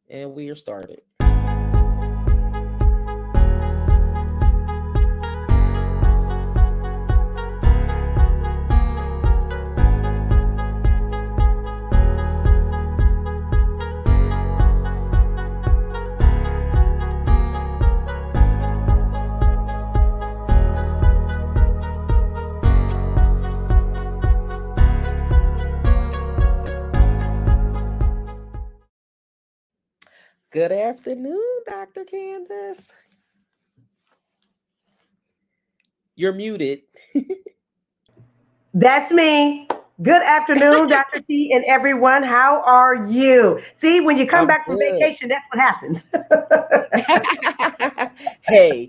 And we are started. Good afternoon, Dr. Candace. You're muted. That's me. Good afternoon, Dr. T and everyone. How are you? See, when you come I'm back from good. vacation, that's what happens. Hey,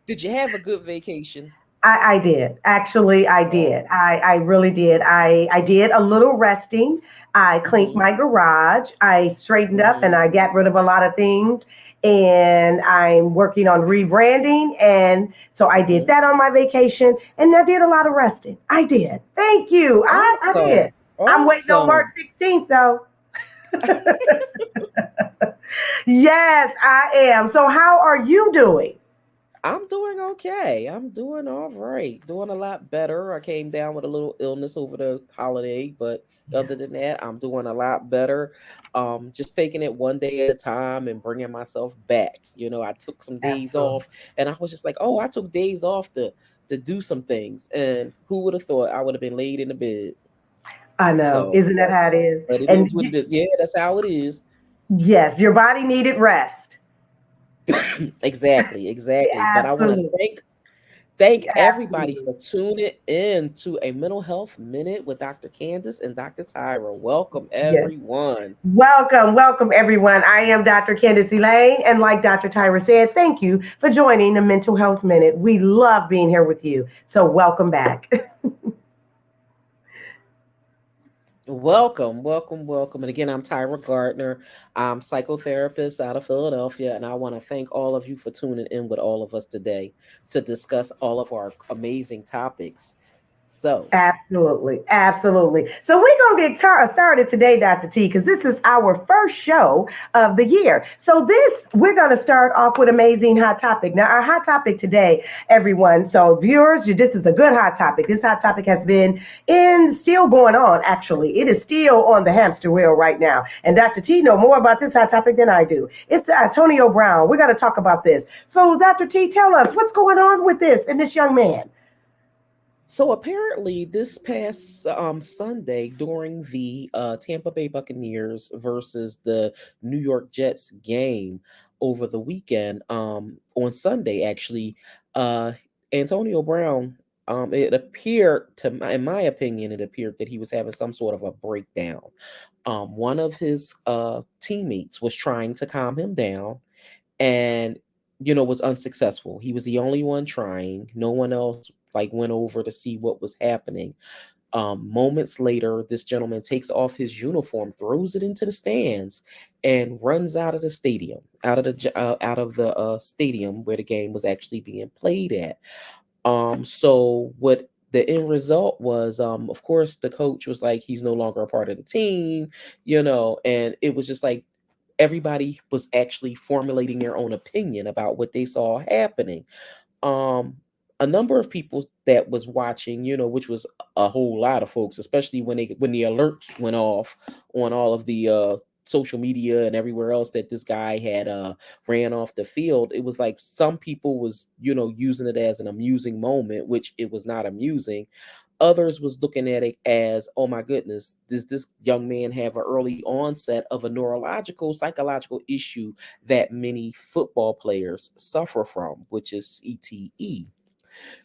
did you have a good vacation? I did. Actually, I Oh. did. I really did. I did a little resting. I cleaned Hmm. my garage. I straightened up and Hmm. I got rid of a lot of things. And I'm working on rebranding. And so I did Hmm. that on my vacation. And I did a lot of resting. I did. Thank you. I did. Awesome. I'm waiting on March Awesome. 16th, though. Yes, I am. So, how are you doing? I'm doing okay. I'm doing all right. Doing a lot better. I came down with a little illness over the holiday, but Yeah, other than that, I'm doing a lot better. Just taking it one day at a time and bringing myself back. I took some days absolutely. off, and I was just like, "Oh, I took days off to do some things." And who would have thought I would have been laid in the bed? I know. So, Isn't that how it is? but it And is what it is. Yeah, that's how it is. yes, your body needed rest. Exactly, exactly. But I want to Absolutely. thank everybody Absolutely. for tuning in to a mental health minute with Dr. Candace and Dr. Tyra. Welcome, Yes. everyone. Welcome, welcome, everyone. I am Dr. Candace Elaine, and like Dr. Tyra said, thank you for joining the Mental Health Minute. We love being here with you. So, welcome back. Welcome, welcome, welcome. And again, I'm Tyra Gardner. I'm psychotherapist out of Philadelphia, and I want to thank all of you for tuning in with all of us today to discuss all of our amazing topics. So, Absolutely, absolutely. So we're gonna get started today, Dr. T, because this is our first show of the year. So we're gonna start off with amazing hot topic. Now, our hot topic today, everyone. So viewers, this is a good hot topic. This hot topic has been still going on. Actually, it is still on the hamster wheel right now. And Dr. T know more about this hot topic than I do. It's Antonio Brown. We're gonna talk about this. So, Dr. T, tell us what's going on with this and this young man. So apparently, this past Sunday during the Tampa Bay Buccaneers versus the New York Jets game over the weekend, on Sunday actually, uh, Antonio Brown. It appeared in my opinion, it appeared that he was having some sort of a breakdown. One of his teammates was trying to calm him down, and was unsuccessful. He was the only one trying. No one else like went over to see what was happening. Moments later, this gentleman takes off his uniform, throws it into the stands, and runs out of the stadium, out of the stadium where the game was actually being played at. So what the end result was, of course, the coach was like, he's no longer a part of the team, and it was just like everybody was actually formulating their own opinion about what they saw happening. Um, a number of people that was watching, which was a whole lot of folks, especially when the alerts went off on all of the social media and everywhere else that this guy had ran off the field. It was like some people was, using it as an amusing moment, which it was not amusing. Others was looking at it as, oh my goodness, does this young man have an early onset of a neurological, psychological issue that many football players suffer from, which is CTE?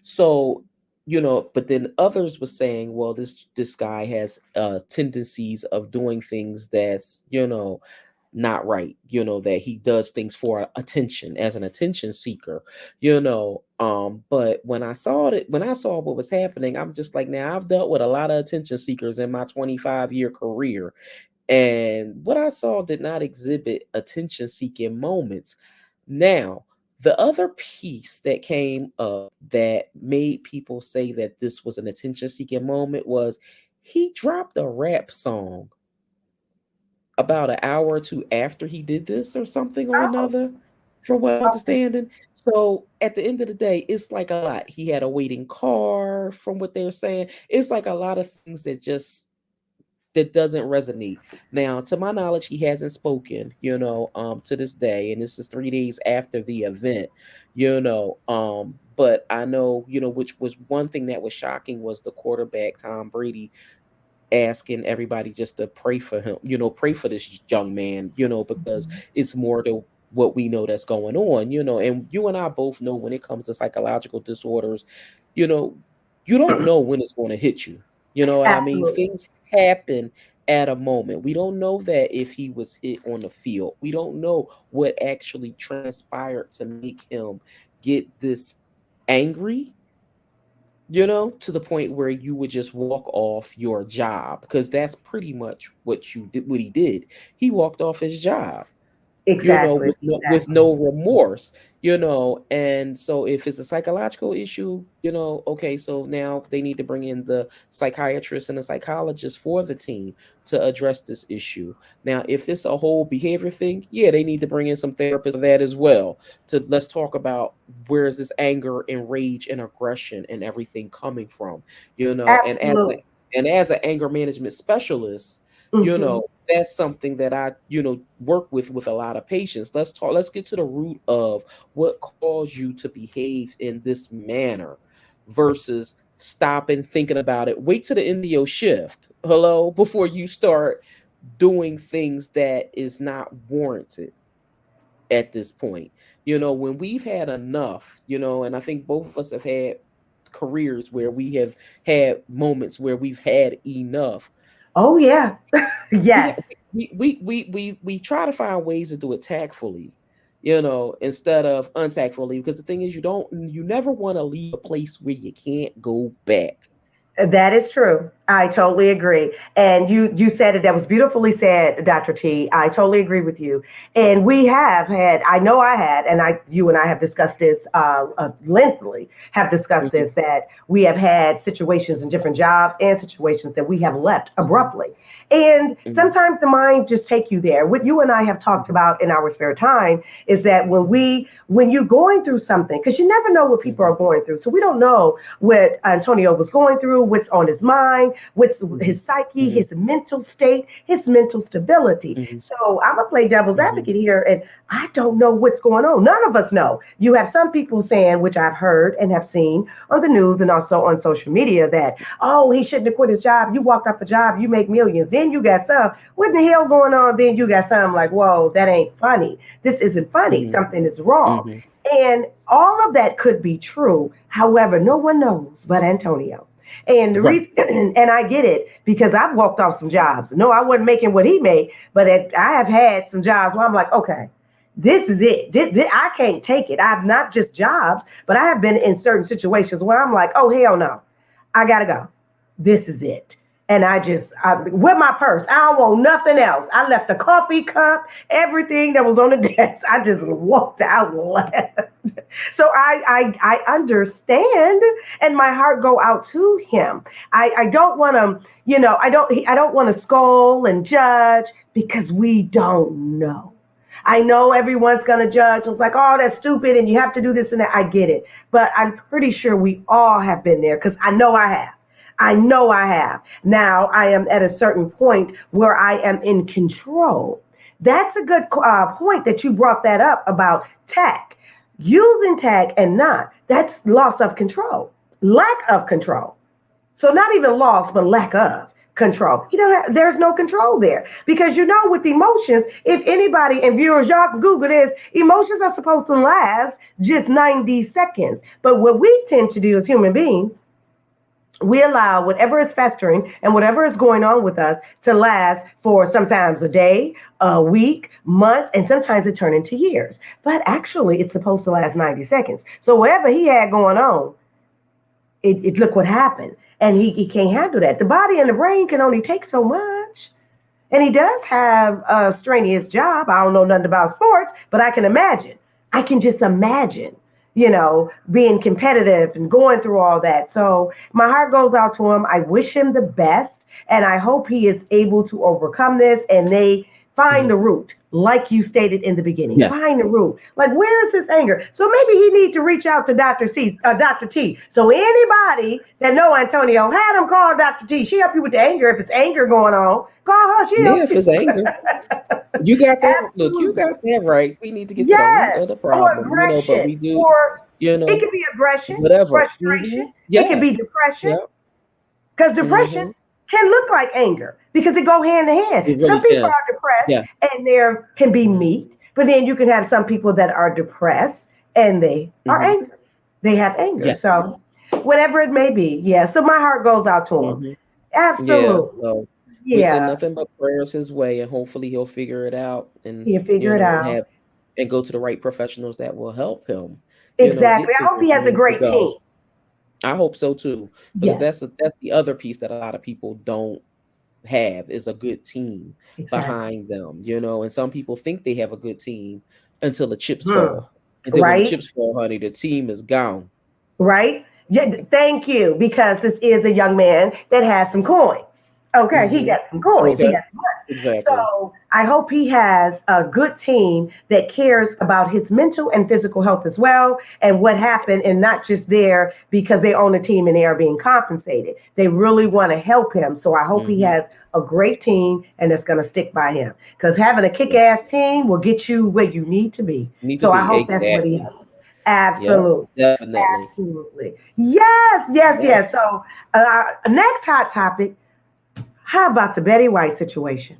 So, but then others were saying, well, this guy has tendencies of doing things that's, not right, that he does things for attention as an attention seeker, but when I saw what was happening, I'm just like, now I've dealt with a lot of attention seekers in my 25-year career, and what I saw did not exhibit attention seeking moments. Now, the other piece that came up that made people say that this was an attention seeking moment was he dropped a rap song about an hour or two after he did this or something or Oh, another, from what I'm okay. understanding. So at the end of the day, it's like a lot. He had a waiting car, from what they're saying. It's like a lot of things that doesn't resonate. Now, to my knowledge, he hasn't spoken, to this day, and this is 3 days after the event, But I know, which was one thing that was shocking was the quarterback Tom Brady asking everybody just to pray for him, pray for this young man, because Mhm. it's more to what we know that's going on, and you and I both know when it comes to psychological disorders, you know, you don't know when it's going to hit you. You know what I mean? Absolutely. Things happen at a moment. We don't know that if he was hit on the field. We don't know what actually transpired to make him get this angry, to the point where you would just walk off your job, because that's pretty much what he did. He walked off his job, Exactly. with no remorse, and so if it's a psychological issue, okay, so now they need to bring in the psychiatrist and the psychologist for the team to address this issue. Now, if it's a whole behavior thing, yeah, they need to bring in some therapists for that as well, to let's talk about where is this anger and rage and aggression and everything coming from, and Absolutely. as an anger management specialist, Hmm. that's something that I, work with a lot of patients. Let's get to the root of what caused you to behave in this manner versus stopping, thinking about it. Wait till the end of your shift. Hello, before you start doing things that is not warranted at this point. When we've had enough, and I think both of us have had careers where we have had moments where we've had enough. Oh yeah. we Yes. we try to find ways to do it tactfully, instead of untactfully, because the thing is, you never want to leave a place where you can't go back. That is true. I totally agree. And you said it. That was beautifully said, Dr. T. I totally agree with you. And we have had. I know I had, and you and I have discussed this lengthily. Have discussed Mhm, this that we have had situations in different jobs and situations that we have left mhm, abruptly. And mhm, sometimes the mind just take you there. What you and I have talked mhm, about in our spare time is that mhm, when you're going through something, because you never know what people are mhm, going through. So we don't know what Antonio was going through, what's on his mind, what's mhm, his psyche, mhm, his mental state, his mental stability. mhm, So I'm gonna play devil's mhm, advocate here, and I don't know what's going on. None of us know. You have some people saying, which I've heard and have seen on the news and also on social media, that oh, he shouldn't have quit his job. You walked off a job, you make millions, then you got some. What in the hell going on? Then you got some like, whoa, that ain't funny. This isn't funny. mhm, Something is wrong. mhm. And all of that could be true. However, no one knows but Antonio. And the Right. reason, and I get it because I've walked off some jobs. No, I wasn't making what he made, but I have had some jobs where I'm like, okay, this is it. I can't take it. I've not just jobs, but I have been in certain situations where I'm like, oh, hell no, I gotta go. This is it. And with my purse, I don't want nothing else. I left the coffee cup, everything that was on the desk. I just walked out and left. So I understand, and my heart go out to him. I don't want to, I don't want to scold and judge because we don't know. I know everyone's going to judge. It's like, oh, that's stupid, and you have to do this and that. I get it. But I'm pretty sure we all have been there because I know I have. I know I have. Now I am at a certain point where I am in control. That's a good point that you brought that up about tech. Using tech and not, that's loss of control, lack of control. So not even loss, but lack of control. There's no control there because with emotions, if anybody and viewers, y'all can Google this, emotions are supposed to last just 90 seconds. But what we tend to do as human beings, we allow whatever is festering and whatever is going on with us to last for sometimes a day, a week, months, and sometimes it turns into years. But actually, it's supposed to last 90 seconds. So whatever he had going on, look what happened. And he can't handle that. The body and the brain can only take so much. And he does have a strenuous job. I don't know nothing about sports, but I can imagine. I can just imagine, being competitive and going through all that. So my heart goes out to him. I wish him the best. And I hope he is able to overcome this and they Find Mhm. the root, like you stated in the beginning. Yeah. Find the root. Like, where is his anger? So maybe he need to reach out to Dr. T. So anybody that know Antonio, had him call Dr. T. She help you with the anger. If it's anger going on, call her. She Yeah, help if you. it's anger. You got that. Look, you Absolutely. got that right. We need to get to the root Yes. of the Or problem, but aggression. we do, Or you it know, could be aggression, whatever. frustration. It could be Yes. depression. Yeah. Because depression hmm can look like anger because it go hand in hand. It Some really people can. are depressed Yeah. and there can be hmm meat, but then you can have some people that are depressed and they are hmm angry. They have anger. Yeah. So whatever it may be, yeah. So my heart goes out to him. hmm Yeah. Absolutely. So we send Yeah. nothing but prayers his way, and hopefully he'll figure it out, and He'll figure it out. go to the right professionals that will help him, Exactly. get to I hope where he he has a needs to great go. team. I hope so too, because Yes. that's the other piece that a lot of people don't have is a good team Exactly. behind them, and some people think they have a good team until the chips Hmm. fall. And then when the Right? chips fall, honey, the team is gone. Right? Yeah, thank you, because this is a young man that has some coins. Okay, he hmm got some coins. He Okay. got some money. Exactly. So I hope he has a good team that cares about his mental and physical health as well, and what happened, and not just there because they own a team and they are being compensated. They really want to help him. So I hope he hmm has a great team and that's going to stick by him. Because having a kick Yeah. ass team will get you where you need to be. Need to So I be hope that's what he exactly. has. Yep. Absolutely. Definitely. Absolutely. Yes, yes, Yes. yes. So, next hot topic, how about the Betty White situation?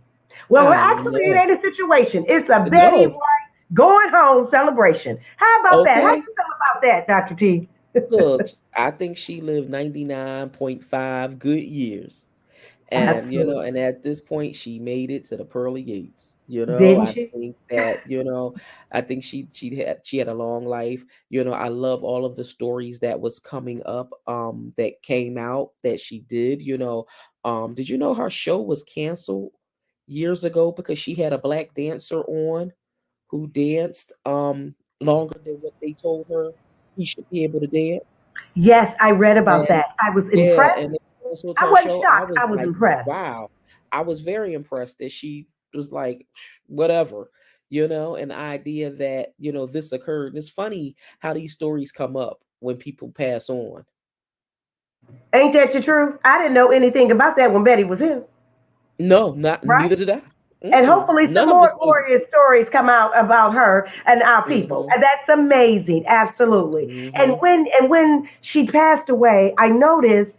Well, I actually, it know. ain't a situation. It's a Betty No. White going home celebration. How about that? How Okay. you feel about that, Dr. T? Look, I think she lived 99.5 good years. And Absolutely. and at this point she made it to the pearly gates. Didn't I she? think that, I think she had a long life. I love all of the stories that was coming up, that came out that she did. Did you know her show was canceled years ago because she had a black dancer on who danced longer than what they told her he should be able to dance? Yes, I read about And that. I was yeah, impressed. and they canceled I her wasn't show. I shocked. was I was like, impressed. wow. I was very impressed that she was like, whatever, and the idea that, this occurred. And it's funny how these stories come up when people pass on. Ain't that the truth? I didn't know anything about that when Betty was here, No, not right? neither did I. And hopefully some None of more us knew. glorious stories come out about her and our people. hmm And that's amazing, absolutely. hmm And when she passed away, I noticed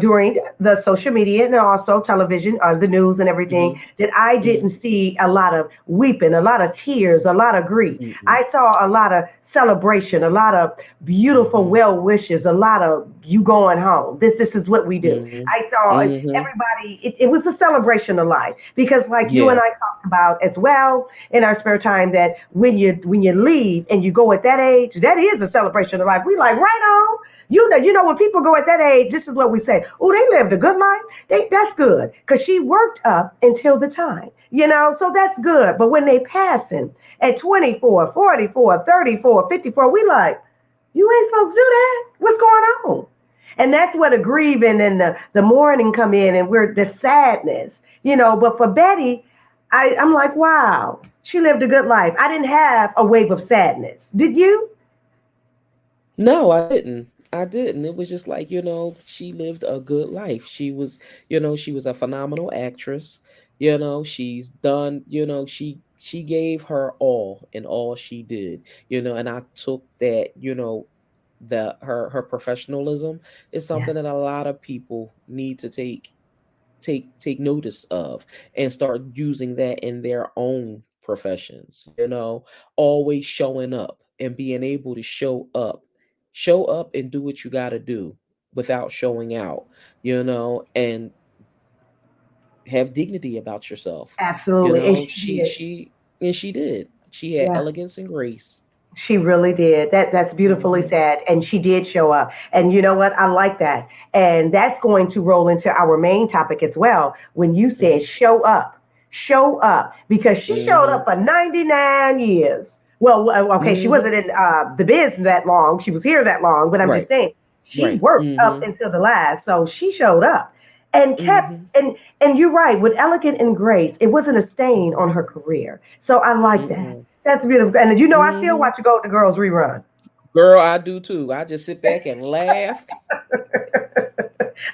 during the social media and also television, the news and everything, hmm that I hmm didn't see a lot of weeping, a lot of tears, a lot of grief. hmm I saw a lot of celebration, a lot of beautiful hmm well wishes, a lot of you going home. This is what we do. hmm I saw hmm everybody. It was a celebration of life because, like you and Yeah. I talked about as well in our spare time, that when you leave and you go at that age, that is a celebration of life. We like right on. You know when people go at that age, this is what we say. Oh, they lived a good life. That's good because she worked up until the time. So that's good. But when they passing at 24, 44, 34, 54, we like, you ain't supposed to do that. What's going on? And that's where the grieving and the mourning come in, and we're the sadness. But for Betty, I'm like, wow, she lived a good life. I didn't have a wave of sadness. Did you? No, I didn't. I didn't. It was just like, she lived a good life. She was a phenomenal actress. She's done, she gave her all in all she did. And I took that, her professionalism is Yes, something that a lot of people need to take notice of and start using that in their own professions. Always showing up and being able to show up and do what you got to do without showing out, and have dignity about yourself. absolutely. And she She did. she did. She had Yeah. elegance and grace. She really did. That's beautifully hmm said. And she did show up. And you know what? I like that. And that's going to roll into our main topic as well. When you said hmm show up, show up, because she showed up hmm for 99 years. Well, okay, she hmm wasn't in the biz that long. She was here that long, but I'm just Right. saying she Right. worked up until the last. So she showed up. and kept Mm-hmm. and you're right, with elegant and grace, it wasn't a stain on her career. So I like that. Mm-mm. That's beautiful. And I still Mm-hmm. watch the Golden Girls rerun. Girl, I do too. I just sit back and laugh.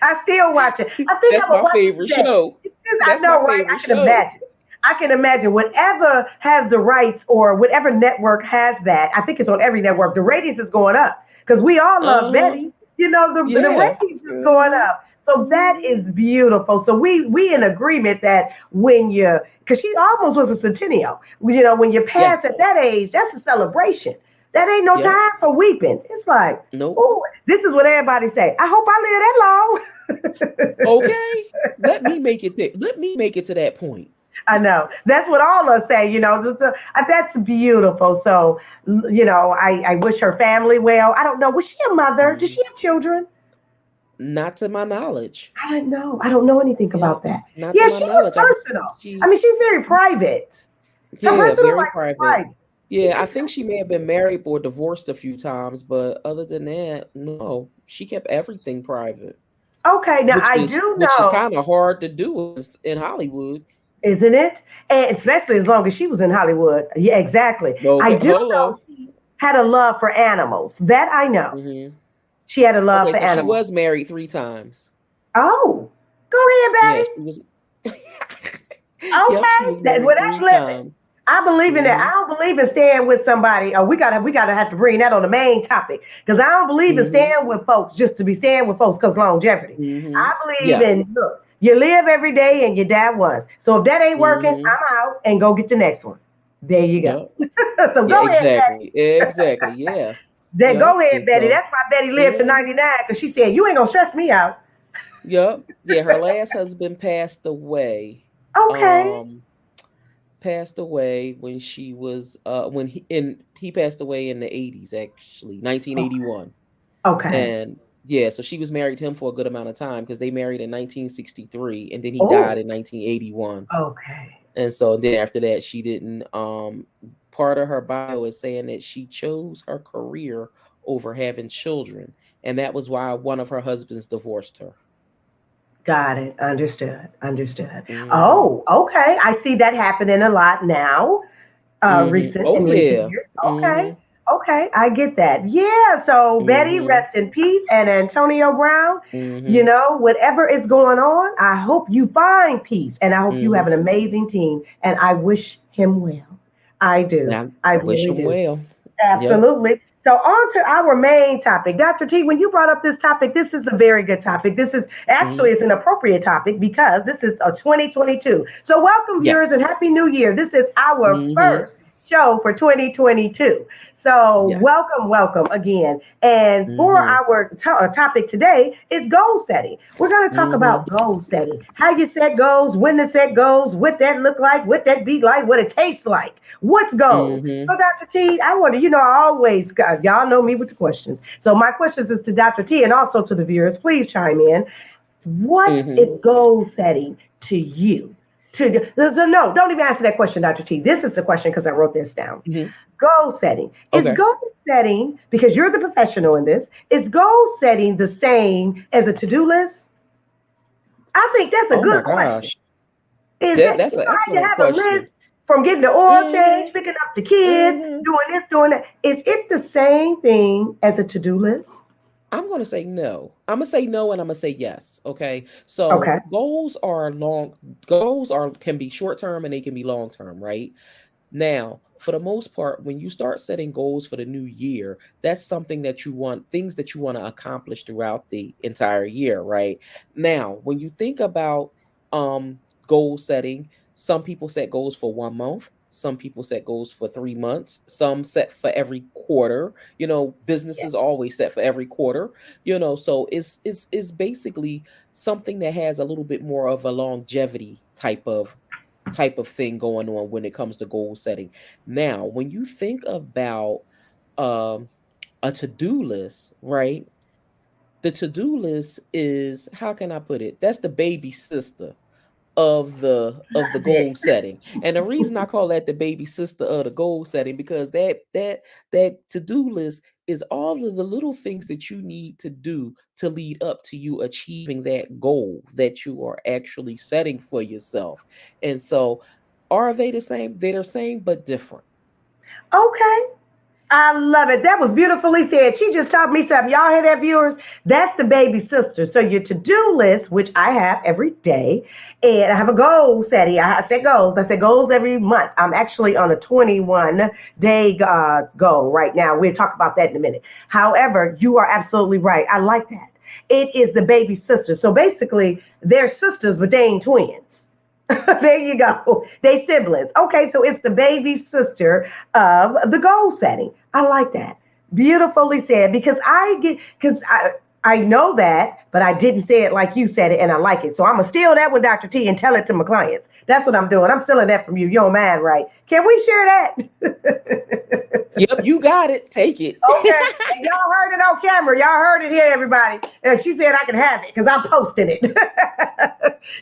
I still watch it. I think That's I'm gonna my watch it favorite today. show. It's just, I That's my know, right? favorite I can show. imagine. I can imagine whatever has the rights or whatever network has that. I think it's on every network. The ratings is going up because we all love Uh-huh. Betty. The Yeah. ratings is going Mhm. up. So that is Mhm. beautiful. So we in agreement that when you, because she almost was a centennial. When you pass Yes. at that age, that's a celebration. That ain't no Yep. time for weeping. It's like, Nope. oh, this is what everybody say. I hope I live that long. Okay. Let me make it let me make it to that point. I know. That's what all of us say, that's beautiful. So, I wish her family well. I don't know. Was she a mother? Did she Mhm. have children? Not to my knowledge. I don't know. I don't know anything Yep. about that. Not to Yeah, my she was knowledge. I believe personal. I she mean, she's very private. Her yeah, personal very life was private. private. Yeah, I think she may have been married or divorced a few times, but other than that, no. She kept everything private, Okay, now which I is do which is know, kind of hard to do in Hollywood. isn't it? And especially as long as she was in Hollywood. Yeah, exactly. I Okay, do know hello. she had a love for animals. That I know. Hmm. She had a love Okay, for so she animals. was married 3 times. Oh, go ahead, Yeah, Betty. she was. Yep, she Okay, was married that's three living. times. I believe in that. Hmm. I don't believe in staying with somebody. Oh, we gotta have to bring that on the main topic because I don't believe in Hmm. staying with folks just to be staying with folks because longevity. Hmm. I believe Yes. in, look, you live every day and you die once. So if that ain't working, Hmm. I'm out and go get the next one. There you go. Yep. So Yeah, go ahead, exactly. Betty. Exactly. Yeah. Go Yep. ahead, And Betty. so. That's why Betty lived to Hmm. 99 because she said you ain't gonna stress me out. Yep. Yeah, her last husband passed away. Okay. Um, passed away when she was when he passed away in the 80s, actually, Okay. 1981. Okay. And yeah, so she was married to him for a good amount of time because they married in 1963 and then he died Oh. in 1981. Okay. And so then after that she didn't part of her bio is saying that she chose her career over having children, and that was why one of her husbands divorced her. Got it. Understood. Understood. Mhm. Oh, okay. I see that happening a lot now. Mhm. Recent Oh in recent yeah. years. Okay. Mhm. Okay, I get that. Yeah. So Betty, Mhm. rest in peace, and Antonio Brown. Mhm. Whatever is going on, I hope you find peace, and I hope you have Mhm. an amazing team. And I wish him well. I do. Yeah, I wish really him do. well. Yep. Absolutely. So on to our main topic. Dr. T, when you brought up this topic, this is a very good topic. This is actually Mhm. it's an appropriate topic because this is a 2022. So welcome viewers Yes. and happy new year. This is our Mhm. first show for 2022. So Yes. welcome again. And for Mhm. our topic today is goal setting. We're going to talk about Mhm. goal setting, how you set goals, when to set goals, what that look like, what that be like, what it tastes like, what's goals. So, Mhm. Dr. T, I wonder, I always, y'all know me with the questions. So, my questions is to Dr. T and also to the viewers. Please chime in. What Mhm. is goal setting to you? No, don't even answer that question, Dr. T. This is the question because I wrote this down. Mhm. Goal setting. Is Okay. goal setting, because you're the professional in this, is goal setting the same as a to do list? I think that's a Oh my good question. gosh. Is That that, that's an how you excellent have a list question. from getting the oil change, Mhm. picking up the kids, Mhm. doing this, doing that? Is it the same thing as a to do list? I'm going to say no. I'm going to say no and I'm going to say yes, okay? So, Okay. goals are can be short term and they can be long term, right? Now, for the most part, when you start setting goals for the new year, that's something that you want, things that you want to accomplish throughout the entire year, right? Now, when you think about um goal setting, some people set goals for 1 month, some people set goals for 3 months, some set for every quarter. Businesses always set for every quarter, so it's basically something that has a little bit more of a longevity type of thing going on when it comes to goal setting. Now, when you think about um, a to-do list, right? The to-do list is, how can I put it? That's the baby sister of the goal setting. And the reason I call that the baby sister of the goal setting because that to-do list is all of the little things that you need to do to lead up to you achieving that goal that you are actually setting for yourself. And so, are they the same? They're the same, but different. Okay. I love it. That was beautifully said. She just taught me something. Y'all hear that, viewers? That's the baby sister. So your to-do list, which I have every day, and I have a goal setting. I set goals. I set goals every month. I'm actually on a 21-day goal right now. We'll talk about that in a minute. However, you are absolutely right. I like that. It is the baby sister. So basically, they're sisters, but they ain't twins. There you go. They siblings. Okay, so it's the baby sister of the goal setting. I like that. Beautifully said because I know that, but I didn't say it like you said it, and I like it. So I'm gonna steal that with Dr. T and tell it to my clients. That's what I'm doing. I'm stealing that from you. You don't mind, right? Can we share that? Yep, you got it. Take it. Okay, and y'all heard it on camera. Y'all heard it here, everybody. And she said I can have it because I'm posting it.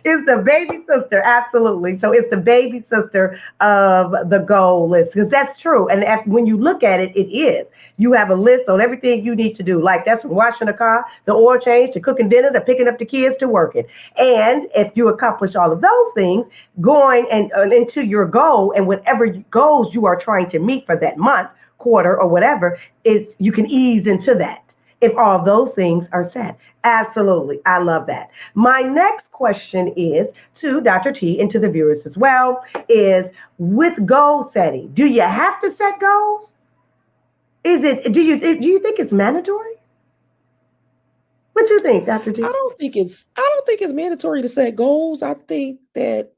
It's the baby sister, absolutely. So it's the baby sister of the goal list because that's true. And when you look at it, it is. You have a list on everything you need to do. Like that's from washing the car, the oil change, to cooking dinner, to picking up the kids, to working. And if you accomplish all of those things, going and into your goal and whatever goals you are trying to meet for that month, quarter, or whatever, is you can ease into that if all those things are set. Absolutely. I love that. My next question is to Dr. T and to the viewers as well is with goal setting, do you have to set goals? Do you think it's mandatory? What do you think, Dr. T? I don't think it's mandatory to set goals. I think that,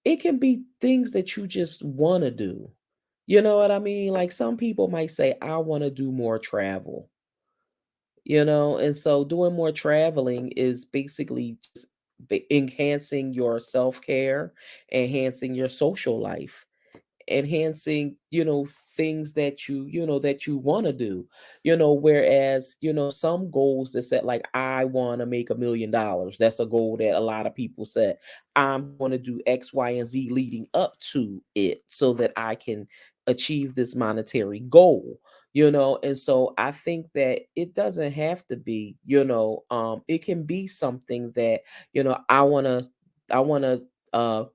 it can be things that you just want to do. You know what I mean? Like some people might say, I want to do more travel, and so doing more traveling is basically just enhancing your self care, enhancing your social life, enhancing things that you want to do, whereas some goals that set, like, I want to make $1 million. That's a goal that a lot of people set. I'm going to do X, Y, and Z leading up to it so that I can achieve this monetary goal. And so I think that it doesn't have to be, it can be something that, I want to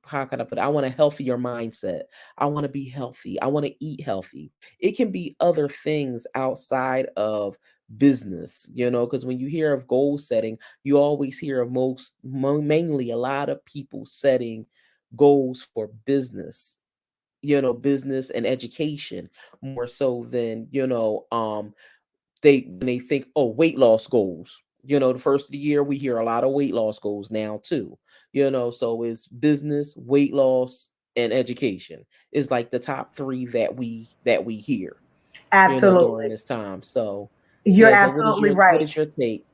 how can I put it? I want a healthier mindset. I want to be healthy. I want to eat healthy. It can be other things outside of business, because when you hear of goal setting, you always hear of mainly a lot of people setting goals for business, business and education more so than, when they think, oh, weight loss goals. The first of the year we hear a lot of weight loss goals now too. So it's business, weight loss, and education is like the top three that we hear, during Absolutely. this time. So You're yeah, so what is absolutely your what right. is your take?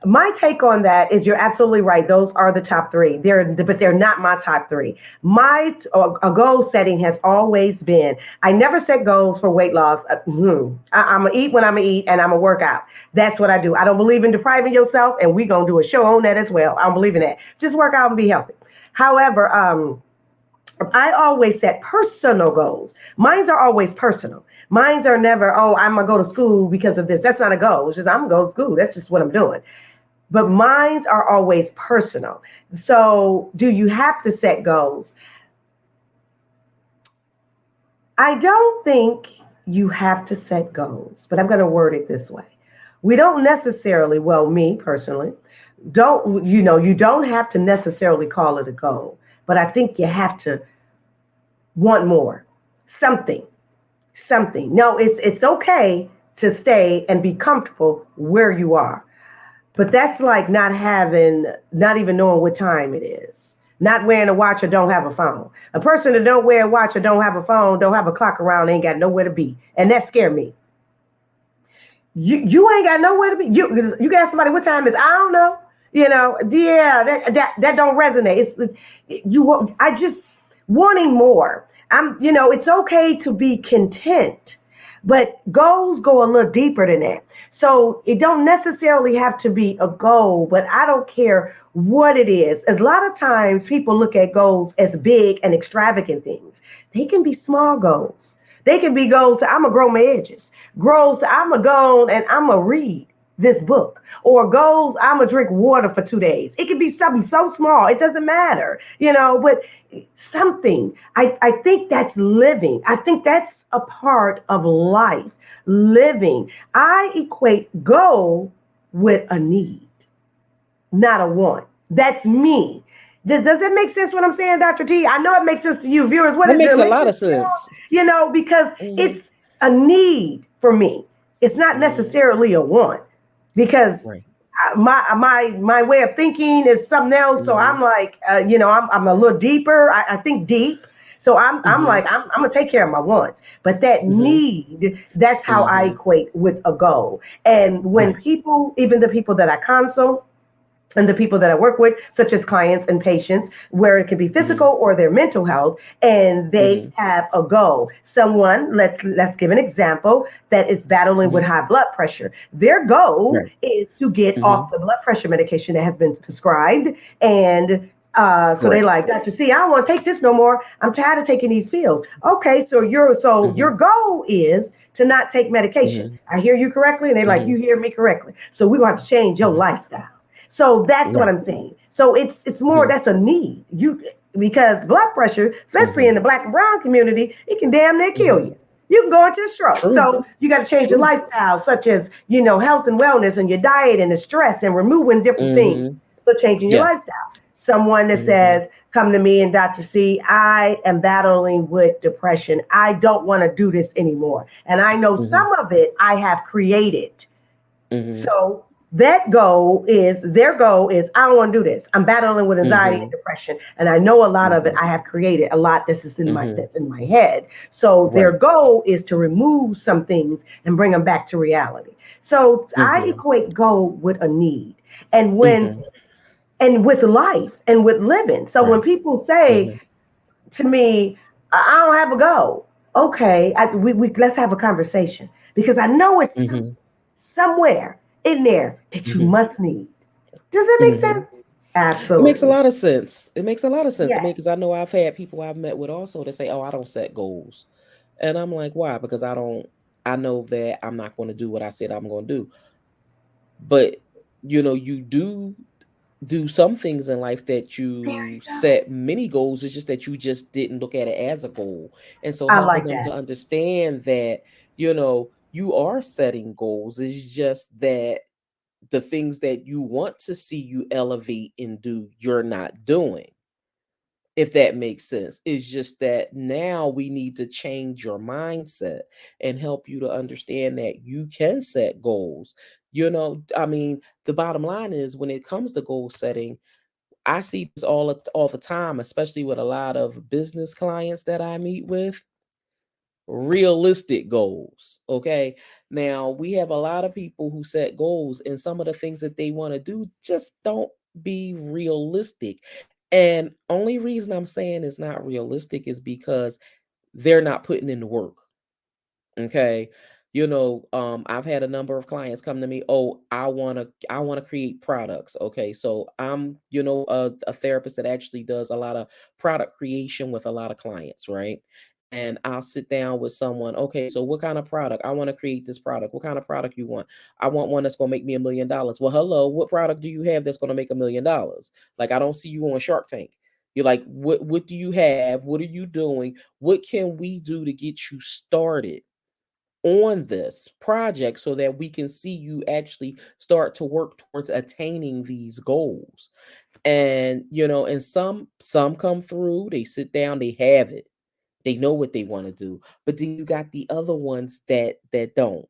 My take on that is you're absolutely right. Those are the top three. But they're not my top three. My a goal setting has always been. I never set goals for weight loss. I'm gonna eat when I'm gonna eat, and I'm gonna work out. That's what I do. I don't believe in depriving yourself, and we're gonna do a show on that as well. I don't believe in that. Just work out and be healthy. However, I always set personal goals. Mine's are always personal. Mine's are never, oh, I'm gonna go to school because of this. That's not a goal. It's just I'm gonna go to school. That's just what I'm doing. But mines are always personal. So, do you have to set goals? I don't think you have to set goals, but I'm going to word it this way. We don't necessarily, well, me personally, you don't have to necessarily call it a goal, but I think you have to want more, something, something. No, it's okay to stay and be comfortable where you are. But that's like not even knowing what time it is. Not wearing a watch or don't have a phone. A person that don't wear a watch or don't have a phone, don't have a clock around, ain't got nowhere to be. And that scare me. You ain't got nowhere to be. You got somebody, what time is? I don't know. Yeah, that don't resonate. I just wanting more. It's okay to be content, but goals go a little deeper than that. So it don't necessarily have to be a goal, but I don't care what it is. A lot of times people look at goals as big and extravagant things. They can be small goals. They can be goals to I'm gonna grow my edges, goals to I'm gonna go and I'm gonna read this book, or goals I'm gonna drink water for 2 days. It could be something so small, it doesn't matter, but something. I think that's living. I think that's a part of life, living. I equate goal with a need, not a want. That's me. Does it make sense what I'm saying, Dr. T? I know it makes sense to you, viewers. What It is it? makes It a makes lot sense of to sense. because Hmm. it's a need for me. It's not Hmm. necessarily a want because Right. my way of thinking is something else. So Hmm. I'm like, I'm a little deeper. I think deep. So I'm Hmm. like I'm gonna take care of my wants, but that Hmm. need, that's how I Hmm. equate with a goal. And when Right. people, even the people that I consult, and the people that I work with, such as clients and patients, where it can be Hmm. physical or their mental health, and they Hmm. have a goal. Someone, let's give an example, that is battling with Hmm. high blood pressure. Their goal Right. is to get Hmm. off the blood pressure medication that has been prescribed, and so they Right. like, Dr. C, I don't want to take this no more. I'm tired of taking these pills. Okay, so your Hmm. goal is to not take medication. Hmm. I hear you correctly, and they like, Hmm. you hear me correctly. So we're going to change your Hmm. lifestyle. So that's what Right. I'm saying. So it's more, Hmm. that's a need. Because blood pressure, especially Hmm. in the black and brown community, it can damn near kill Hmm. you. You can go into a stroke. True. So you got to change your True. lifestyle, such as health and wellness, and your diet and the stress, and removing different things. Hmm. So changing your Yes. lifestyle. Someone that Hmm. says, "Come to me and Dr. C, I am battling with depression. I don't want to do this anymore, and I know Hmm. some of it I have created." Hmm. So their goal is I don't want to do this. I'm battling with anxiety and Hmm. depression, and I know a lot of it Hmm. I have created. A lot this is in my Hmm. that's in my head. So their Right. goal is to remove some things and bring them back to reality. So I Hmm. equate goal with a need, and when Hmm. and with life and with living. So when Right. people say Hmm. to me, I don't have a goal. Okay, we let's have a conversation because I know it's Hmm. somewhere in there that you Hmm. must need. Does that make Hmm. sense? It makes a Absolutely. lot of sense. It makes a lot of sense. I mean, Yes. because I know I've had people I've met with also that say, "Oh, I don't set goals," and I'm like, "Why?" Because I don't. I know that I'm not going to do what I said I'm going to do. But you do some things in life that There you you go. set many goals. It's just that you just didn't look at it as a goal, and so I helping like them to that. understand that you are setting goals. It's just that the things that you want to see you elevate and do, you're not doing, if that makes sense. It's just that now we need to change your mindset and help you to understand that you can set goals. I mean, the bottom line is when it comes to goal setting, I see this all the time, especially with a lot of business clients that I meet with. Realistic goals. Okay. Now we have a lot of people who set goals, and some of the things that they want to do just don't be realistic. And only reason I'm saying it's not realistic is because they're not putting in the work. Okay. I've had a number of clients come to me, "Oh, I want to create products." Okay. So I'm, a therapist that actually does a lot of product creation with a lot of clients, right? And I'll sit down with someone, "Okay, so what kind of product? I want to create this product. What kind of product you want?" "I want one that's going to make me $1 million." "Well, hello, what product do you have that's going to make $1 million? Like, I don't see you on Shark Tank." You're like, what do you have? What are you doing? What can we do to get you started on this project so that we can see you actually start to work towards attaining these goals? And some come through, they sit down, they have it, they know what they want to do. But then you got the other ones that don't,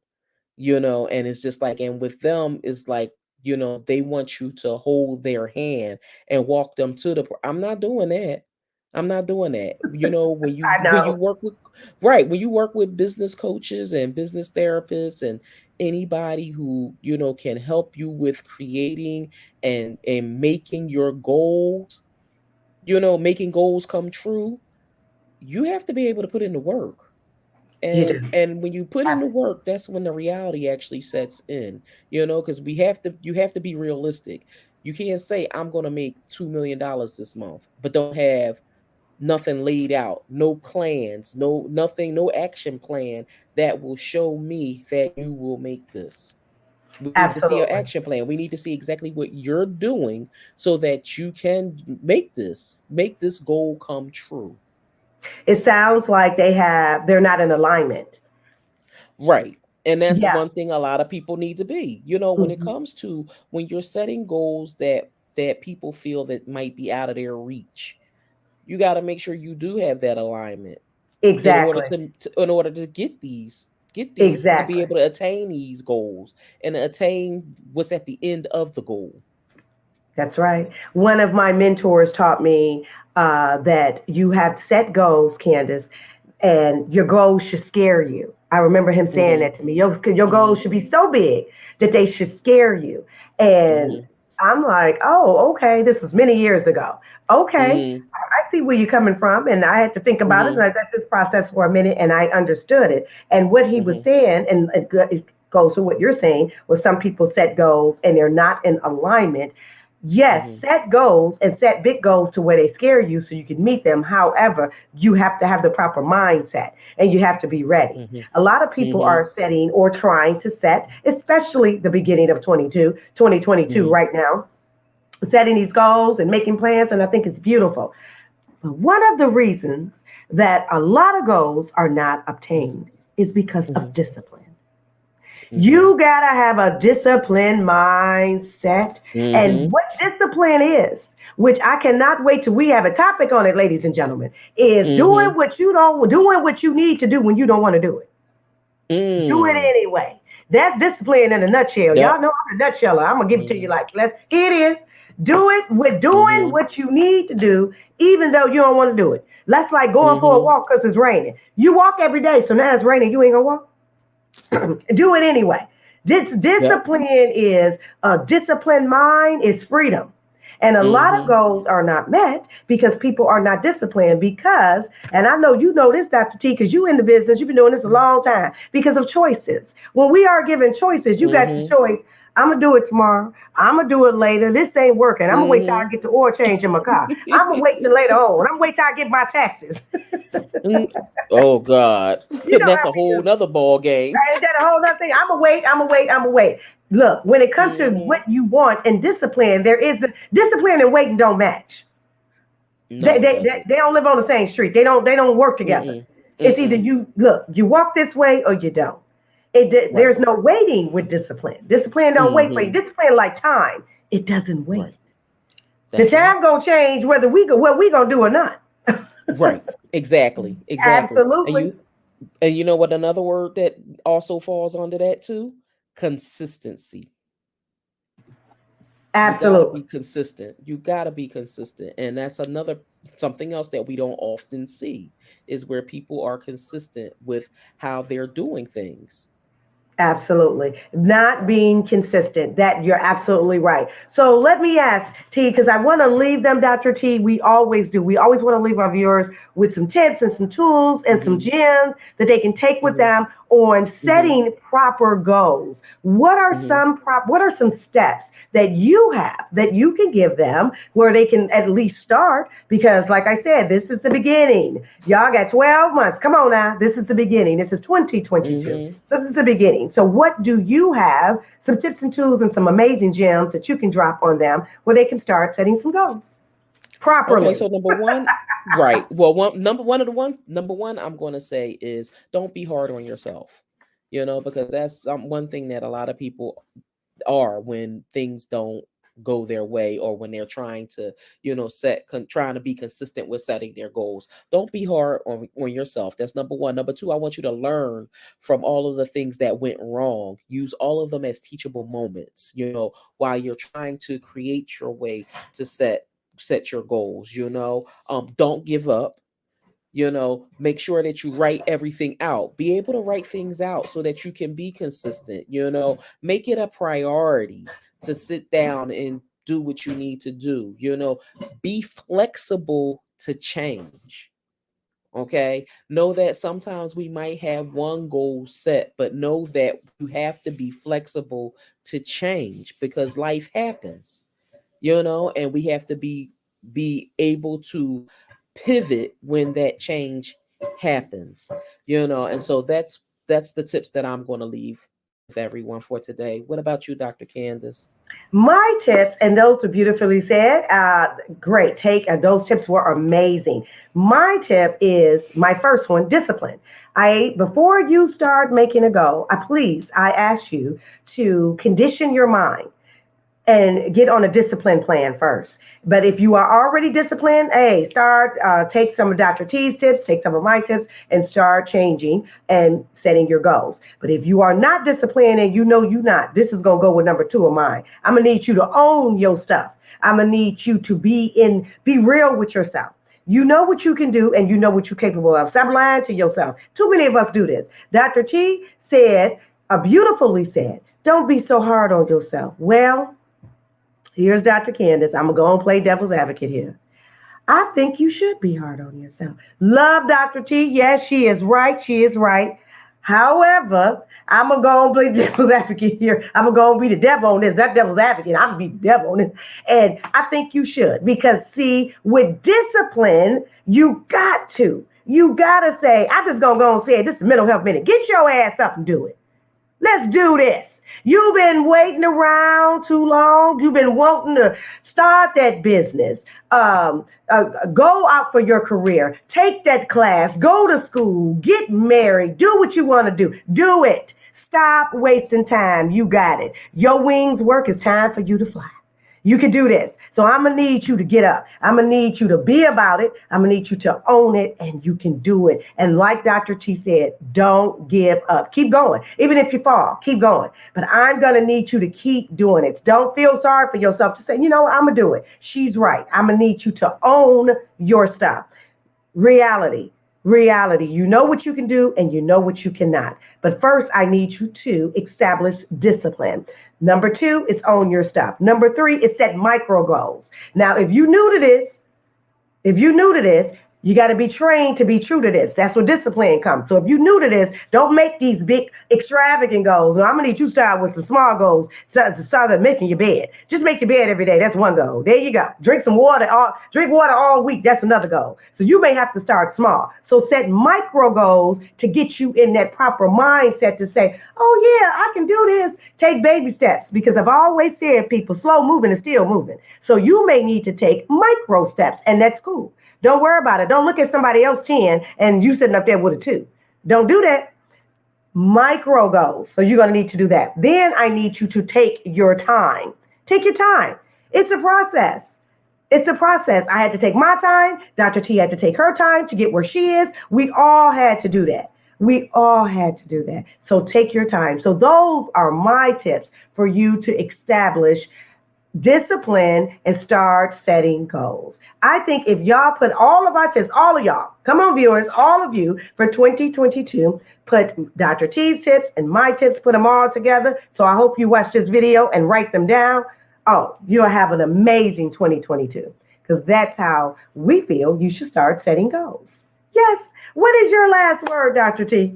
and it's just like, and with them it's like, they want you to hold their hand and walk them to I'm not doing that. I'm not doing that. I When you know. work with, right, when you work with business coaches and business therapists and anybody who can help you with creating and making your goals, making goals come true, you have to be able to put in the work. You and do. and when you put in the Absolutely. work, that's when the reality actually sets in. Because you have to be realistic. You can't say I'm going to make $2 million this month but don't have nothing laid out, no plans, nothing, no action plan that will show me that you will make this. We need to see an Absolutely. action plan. We need to see exactly what you're doing so that you can make this goal come true. It sounds like they're not in alignment. Right. And that's Yeah. one thing a lot of people need to be. When it Mhm. comes to when you're setting goals that people feel that might be out of their reach, you got to make sure you do have that alignment Exactly. in order to get these to be Exactly. able to attain these goals and attain what's at the end of the goal. That's right. One of my mentors taught me that you have set goals, Candace, and your goals should scare you. I remember him saying Mhm. that to me. Your goals Mhm. should be so big that they should scare you. And Mhm. I'm like, oh, okay. This was many years ago. Okay, Mhm. I see where you're coming from. And I had to think about it, and Mhm. I let this process for a minute, and I understood it. And what he was Mhm. saying, and it goes to what you're saying, was some people set goals and they're not in alignment. Yes, Mhm. set goals and set big goals to where they scare you so you can meet them. However, you have to have the proper mindset and you have to be ready. Mhm. A lot of people Mhm. are setting or trying to set, especially the beginning of 2022 Mhm. right now, setting these goals and making plans, and I think it's beautiful. But one of the reasons that a lot of goals are not obtained is because of Mhm. discipline. Mhm. You gotta have a disciplined mindset. And Mhm. what discipline is, which I cannot wait till we have a topic on it, ladies and gentlemen, is Mhm. doing what you need to do when you don't want to do it. Do it Mm. anyway. That's discipline in a nutshell. Y'all Yep. know I'm a nutsheller. I'm gonna give it to you Mhm. like here it is. Do it with doing Mhm. what you need to do, even though you don't want to do it. That's like going for a Mhm. walk because it's raining. You walk every day, so now it's raining. You ain't gonna walk. Do it anyway. Yep. Discipline is a disciplined mind is freedom. And a lot of Mhm. goals are not met because people are not disciplined because, and I know you know this, Dr. T, because you in the business, you've been doing this a long time, because of choices. When we are given choices, you got the Mhm. choice. I'm gonna do it tomorrow. I'm gonna do it later. This ain't working. I'm gonna wait till I Mhm. get the oil change in my car. I'm gonna wait till later on. I'm gonna wait till I get my taxes. Mm. Oh God, You know that's how a we whole do. nother ball game. Ain't that a whole other thing? I'm gonna wait. I'm gonna wait. I'm gonna wait. Look, when it comes to what Mhm. you want and discipline, there is discipline and waiting don't match. They, No, it they, they, doesn't. they don't live on the same street. They don't work together. Mm-mm. It's either Mm-mm. you walk this way or you don't. Right. There's no waiting with discipline. Discipline don't wait for you. Mhm. Discipline like time. It doesn't wait. Right. The That's right. time gonna change whether what we gonna do or not. Right. Exactly. Exactly. And Absolutely. you know what another word that also falls under that too? Consistency. You got to Absolutely. be consistent. You got to be consistent. And that's another something else that we don't often see is where people are consistent with how they're doing things. Absolutely. Not being consistent. That you're absolutely right. So let me ask T, because I want to leave them, Dr. T. We always do. We always want to leave our viewers with some tips and some tools and some Mhm. gems that they can take with Mhm. them on Mhm. setting proper goals. Mhm. What are some steps that you have that you can give them where they can at least start? Because like I said, this is the beginning. Y'all got 12 months. Come on now. This is the beginning. This is 2022. Mhm. So this is the beginning. So what do you have? Some tips and tools and some amazing gems that you can drop on them where they can start setting some goals Okay, properly. so number one, right. Well, number one I'm going to say is don't be hard on yourself. Because that's one thing that a lot of people are when things don't go their way or when they're trying to trying to be consistent with setting their goals. Don't be hard on yourself. That's number one. Number two, I want you to learn from all of the things that went wrong. Use all of them as teachable moments, while you're trying to create your way to set your goals. Don't give up. Make sure that you write everything out. Be able to write things out so that you can be consistent. Make it a priority to sit down and do what you need to do. Be flexible to change. Okay, know that sometimes we might have one goal set, but know that you have to be flexible to change because life happens. And we have to be able to pivot when that change happens, and so that's the tips that I'm going to leave with everyone for today. What about you, Dr. Candace? My tips, and those were beautifully said. Great take. Those tips were amazing. My tip is my first one: discipline. Before you start making a goal, I ask you to condition your mind and get on a discipline plan first. But if you are already disciplined, hey, take some of Dr. T's tips, take some of my tips, and start changing and setting your goals. But if you are not disciplined and you know you're not, this is gonna go with number two of mine. I'm gonna need you to own your stuff. I'm gonna need you to be real with yourself. You know what you can do and you know what you're capable of. Stop lying to yourself. Too many of us do this. Dr. T said, beautifully said, don't be so hard on yourself. Well, here's Dr. Candace. I'm going to go and play devil's advocate here. I think you should be hard on yourself. Love Dr. T. Yes, she is right. She is right. However, I'm going to go and play devil's advocate here. I'm going to go and be the devil on this. That devil's advocate. I'm going to be the devil on this. And I think you should. Because, see, with discipline, you got to. You got to say, I'm just going to go and say it. This is Mental Health Minute. Get your ass up and do it. Let's do this. You've been waiting around too long. You've been wanting to start that business. Go out for your career. Take that class. Go to school. Get married. Do what you want to do. Do it. Stop wasting time. You got it. Your wings work. It's time for you to fly. You can do this. So I'm going to need you to get up. I'm going to need you to be about it. I'm going to need you to own it, and you can do it. And like Dr. T said, don't give up. Keep going. Even if you fall, keep going. But I'm going to need you to keep doing it. Don't feel sorry for yourself to say, you know what, I'm going to do it. She's right. I'm going to need you to own your stuff. Reality. You know what you can do and you know what you cannot. But first, I need you to establish discipline. Number two is own your stuff. Number three is set micro goals. Now, if you're new to this, you got to be trained to be true to this. That's where discipline comes. So if you're new to this, don't make these big extravagant goals. I'm going to need you to start with some small goals. Start making your bed. Just make your bed every day. That's one goal. There you go. Drink water all week. That's another goal. So you may have to start small. So set micro goals to get you in that proper mindset to say, oh yeah, I can do this. Take baby steps, because I've always said, people, slow moving is still moving. So you may need to take micro steps, and that's cool. Don't worry about it. Don't look at somebody else 10 and you sitting up there with a 2. Don't do that. Micro goals. So you're going to need to do that. Then I need you to take your time. Take your time. It's a process. I had to take my time. Dr. T had to take her time to get where she is. We all had to do that. So take your time. So those are my tips for you to establish discipline and start setting goals. I think if y'all put all of our tips, all of y'all, come on viewers, all of you for 2022, put Dr. T's tips and my tips, put them all together. So I hope you watch this video and write them down. Oh, you'll have an amazing 2022, because that's how we feel you should start setting goals. Yes. What is your last word, Dr. T?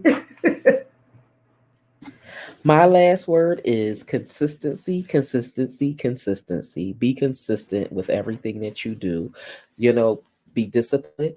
My last word is consistency. Be consistent with everything that you do. Be disciplined,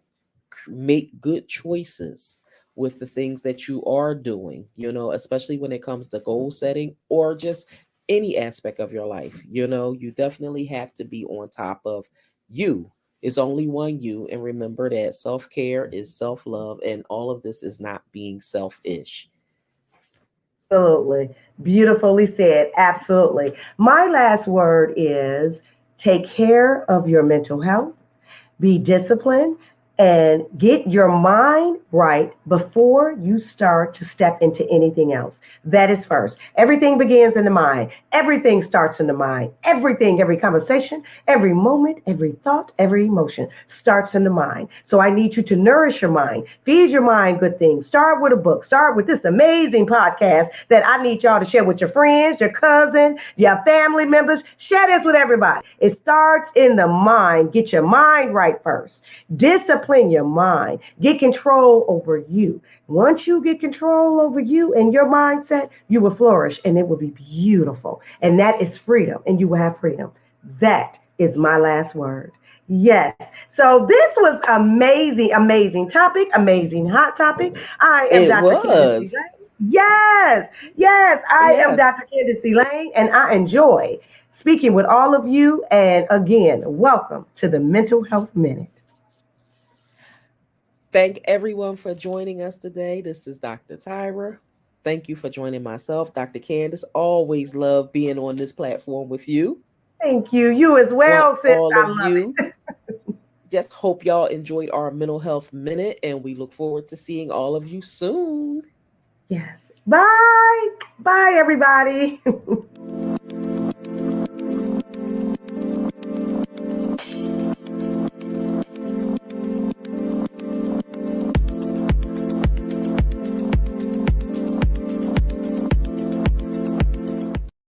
make good choices with the things that you are doing, especially when it comes to goal setting or just any aspect of your life. You definitely have to be on top of you. It's only one you. And remember that self-care is self-love, and all of this is not being selfish. Absolutely. Beautifully said. Absolutely. My last word is take care of your mental health, be disciplined, and get your mind right before you start to step into anything else. That is first. Everything begins in the mind. Everything starts in the mind. Every conversation, every moment, every thought, every emotion starts in the mind. So I need you to nourish your mind, feed your mind good things. Start with a book. Start with this amazing podcast that I need y'all to share with your friends, your cousin, your family members. Share this with everybody. It starts in the mind. Get your mind right first. Discipline your mind. Get control over you. Once you get control over you and your mindset, you will flourish and it will be beautiful. And that is freedom, and you will have freedom. That is my last word. Yes. So this was amazing, amazing topic, amazing hot topic. I am It Dr. Candace was. Elaine. Yes, yes, I am Yes. Dr. Candace Elaine, and I enjoy speaking with all of you. And again, welcome to the Mental Health Minute. Thank everyone for joining us today. This is Dr. Tyra. Thank you for joining myself, Dr. Candace. Always love being on this platform with you. Thank you. You as Want well, sis. all I of love you. it. Just hope y'all enjoyed our mental health minute, and we look forward to seeing all of you soon. Yes. Bye. Bye, everybody.